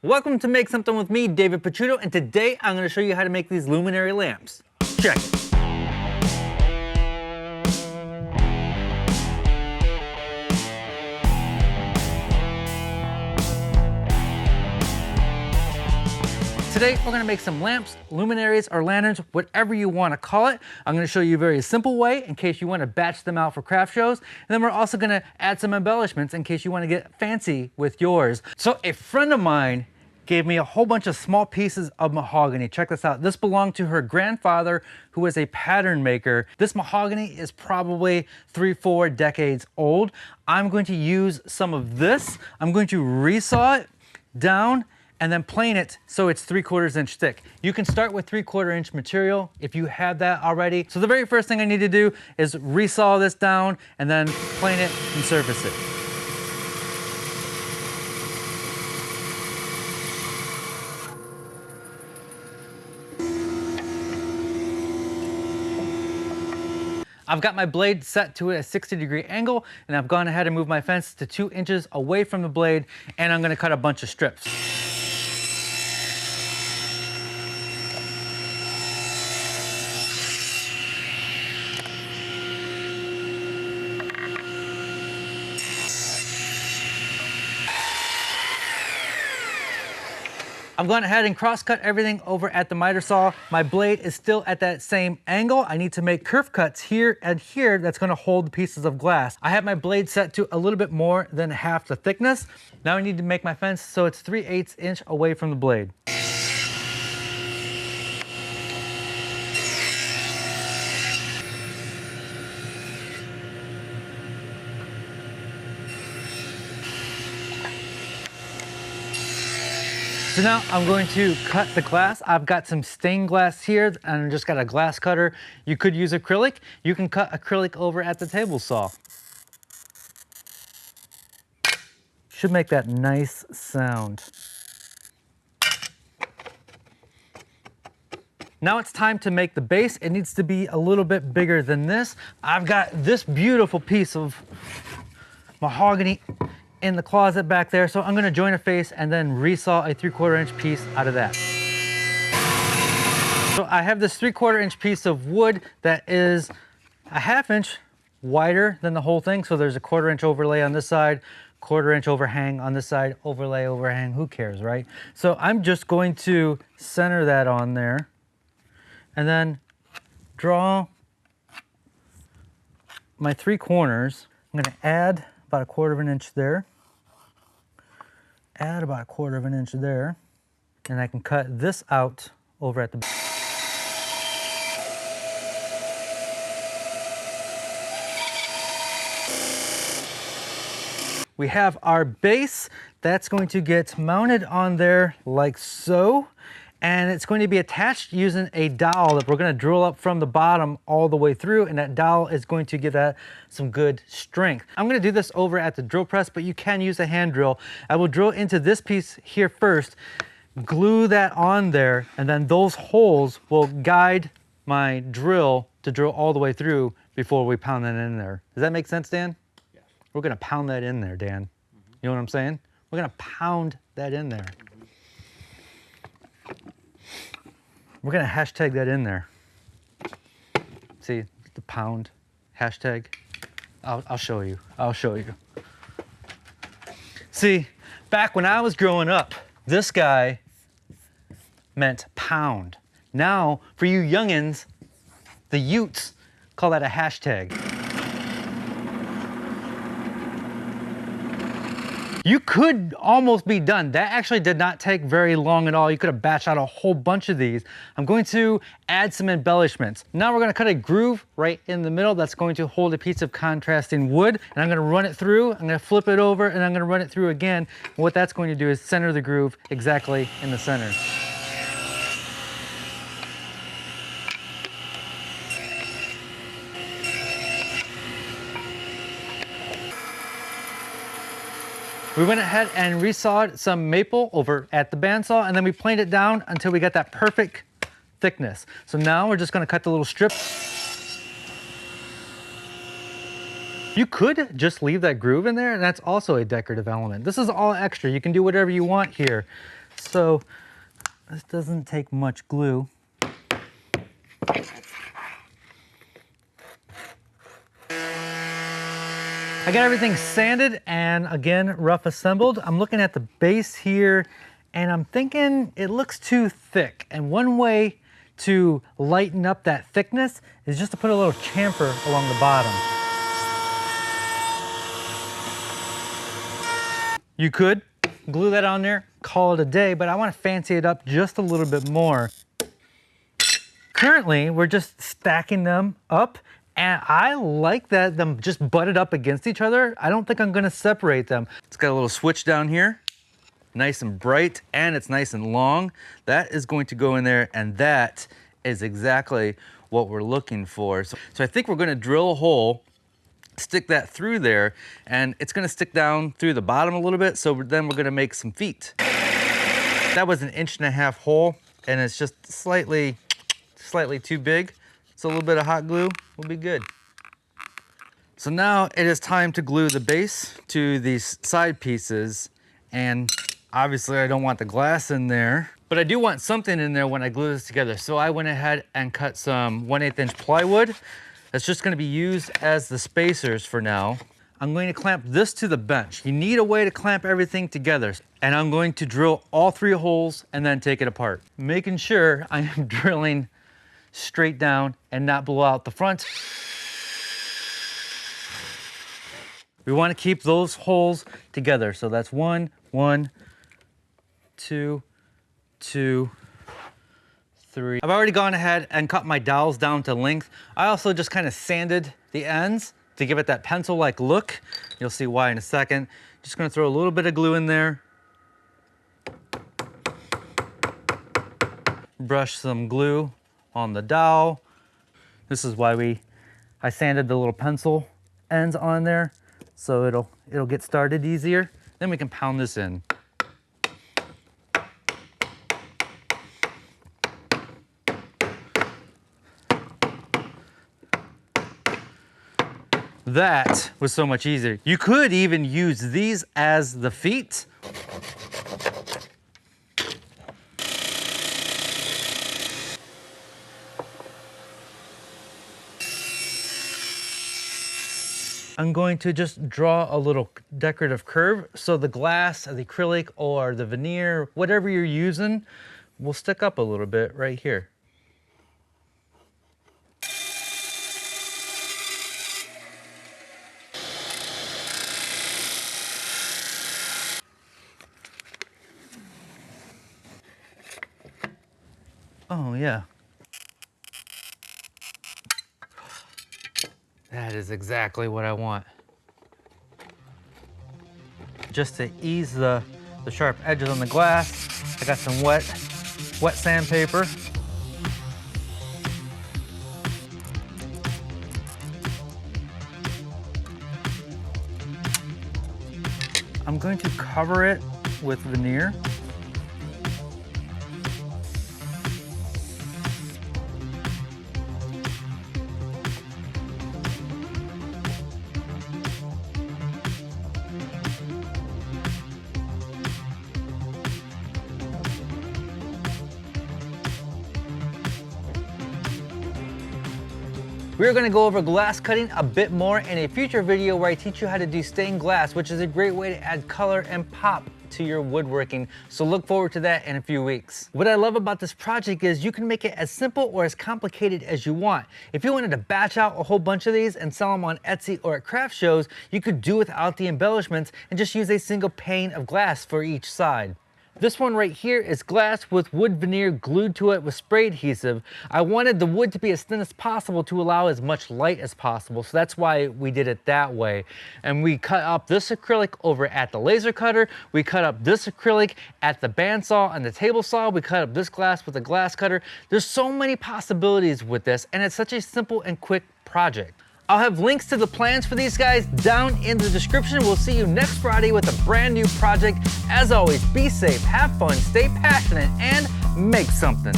Welcome to Make Something with me, David Picciuto, and today I'm going to show you how to make these luminary lamps. Check it. Today we're going to make some lamps, luminaries, or lanterns, whatever you want to call it. I'm going to show you a very simple way in case you want to batch them out for craft shows. And then we're also going to add some embellishments in case you want to get fancy with yours. So a friend of mine gave me a whole bunch of small pieces of mahogany. Check this out. This belonged to her grandfather, who was a pattern maker. This mahogany is probably 3-4 decades old. I'm going to use some of this. I'm going to resaw it down and then plane it so it's 3/4 inch thick. You can start with 3/4 inch material if you have that already. So the very first thing I need to do is resaw this down and then plane it and surface it. I've got my blade set to a 60-degree angle, and I've gone ahead and moved my fence to 2 inches away from the blade, and I'm gonna cut a bunch of strips. I've gone ahead and cross-cut everything over at the miter saw. My blade is still at that same angle. I need to make curve cuts here and here that's gonna hold the pieces of glass. I have my blade set to a little bit more than half the thickness. Now I need to make my fence so it's 3/8 inch away from the blade. So now I'm going to cut the glass. I've got some stained glass here and I just got a glass cutter. You could use acrylic. You can cut acrylic over at the table saw. Should make that nice sound. Now it's time to make the base. It needs to be a little bit bigger than this. I've got this beautiful piece of mahogany in the closet back there, so I'm gonna join a face and then resaw a 3/4 inch piece out of that. So I have this 3/4 inch piece of wood that is a 1/2 inch wider than the whole thing, so there's a 1/4 inch overlay on this side, 1/4 inch overhang on this side, overlay, overhang, who cares, right? So I'm just going to center that on there and then draw my 3 corners. I'm gonna add about a 1/4 inch there. Add about a 1/4 inch there, and I can cut this out over at the back. We have our base that's going to get mounted on there like so, and it's going to be attached using a dowel that we're going to drill up from the bottom all the way through, and that dowel is going to give that some good strength. I'm going to do this over at the drill press, but you can use a hand drill. I will drill into this piece here first, glue that on there, and then those holes will guide my drill to drill all the way through before we pound that in there. Does that make sense, Dan? Yes. We're going to pound that in there, Dan. You know what I'm saying? We're going to pound that in there. We're gonna hashtag that in there. See, the pound hashtag. I'll show you. I'll show you. See, back when I was growing up, this guy meant pound. Now, for you youngins, the Utes call that a hashtag. You could almost be done. That actually did not take very long at all. You could have batched out a whole bunch of these. I'm going to add some embellishments. Now we're gonna cut a groove right in the middle that's going to hold a piece of contrasting wood, and I'm gonna run it through, I'm gonna flip it over, and I'm gonna run it through again. And what that's going to do is center the groove exactly in the center. We went ahead and resawed some maple over at the bandsaw, and then we planed it down until we got that perfect thickness. So now we're just gonna cut the little strips. You could just leave that groove in there, and that's also a decorative element. This is all extra. You can do whatever you want here. So this doesn't take much glue. I got everything sanded and again, rough assembled. I'm looking at the base here and I'm thinking it looks too thick. And one way to lighten up that thickness is just to put a little chamfer along the bottom. You could glue that on there, call it a day, but I want to fancy it up just a little bit more. Currently, we're just stacking them up, and I like that them just butted up against each other. I don't think I'm gonna separate them. It's got a little switch down here, nice and bright, and it's nice and long. That is going to go in there, and that is exactly what we're looking for. So I think we're gonna drill a hole, stick that through there, and it's gonna stick down through the bottom a little bit, so then we're gonna make some feet. That was an 1.5-inch hole, and it's just slightly too big. So a little bit of hot glue will be good. So now it is time to glue the base to these side pieces, and obviously I don't want the glass in there, but I do want something in there when I glue this together. So I went ahead and cut some 1/8-inch plywood. That's just gonna be used as the spacers for now. I'm going to clamp this to the bench. You need a way to clamp everything together. And I'm going to drill all 3 holes and then take it apart. Making sure I am drilling straight down and not blow out the front. We want to keep those holes together. So that's 1, 1, 2, 2, 3. I've already gone ahead and cut my dowels down to length. I also just kind of sanded the ends to give it that pencil-like look. You'll see why in a second. Just gonna throw a little bit of glue in there. Brush some glue on the dowel. This is why I sanded the little pencil ends on there, so it'll get started easier. Then we can pound this in. That was so much easier. You could even use these as the feet. I'm going to just draw a little decorative curve so the glass, or the acrylic, or the veneer, whatever you're using, will stick up a little bit right here. Oh yeah. That is exactly what I want. Just to ease the sharp edges on the glass, I got some wet sandpaper. I'm going to cover it with veneer. We're going to go over glass cutting a bit more in a future video where I teach you how to do stained glass, which is a great way to add color and pop to your woodworking. So look forward to that in a few weeks. What I love about this project is you can make it as simple or as complicated as you want. If you wanted to batch out a whole bunch of these and sell them on Etsy or at craft shows, you could do without the embellishments and just use a single pane of glass for each side. This one right here is glass with wood veneer glued to it with spray adhesive. I wanted the wood to be as thin as possible to allow as much light as possible, so that's why we did it that way. And we cut up this acrylic over at the laser cutter. We cut up this acrylic at the bandsaw and the table saw. We cut up this glass with a glass cutter. There's so many possibilities with this, and it's such a simple and quick project. I'll have links to the plans for these guys down in the description. We'll see you next Friday with a brand new project. As always, be safe, have fun, stay passionate, and make something.